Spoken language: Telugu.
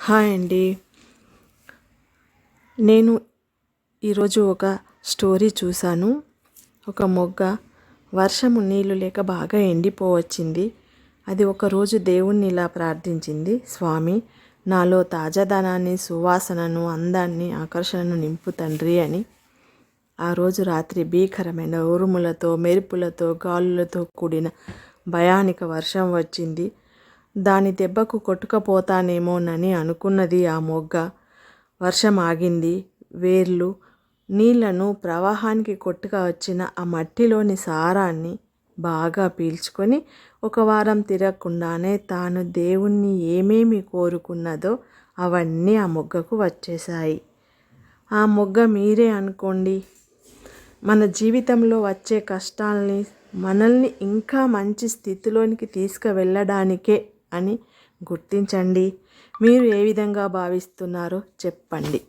హాయ్ అండి. నేను ఈరోజు ఒక స్టోరీ చూశాను. ఒక మొగ్గ వర్షము నీళ్లు లేక బాగా ఎండిపోవచ్చింది. అది ఒకరోజు దేవుణ్ణి ఇలా ప్రార్థించింది, స్వామి నాలో తాజాదనాన్ని, సువాసనను, అందాన్ని, ఆకర్షణను నింపు తండ్రి అని. ఆ రోజు రాత్రి భీకరమైన ఉరుములతో, మెరుపులతో, గాలులతో కూడిన భయానక వర్షం వచ్చింది. దాని దెబ్బకు కొట్టుకపోతానేమోనని అనుకున్నది ఆ మొగ్గ. వర్షం ఆగింది. వేర్లు నీళ్లను ప్రవాహానికి కొట్టుక వచ్చిన ఆ మట్టిలోని సారాన్ని బాగా పీల్చుకొని ఒక వారం తిరగకుండానే తాను దేవుణ్ణి ఏమేమి కోరుకున్నదో అవన్నీ ఆ మొగ్గకు వచ్చేశాయి. ఆ మొగ్గ మీరే అనుకోండి. మన జీవితంలో వచ్చే కష్టాల్ని మనల్ని ఇంకా మంచి స్థితిలోనికి తీసుకువెళ్ళడానికే అని గుర్తించండి. మీరు ఏ విధంగా భావిస్తున్నారో చెప్పండి.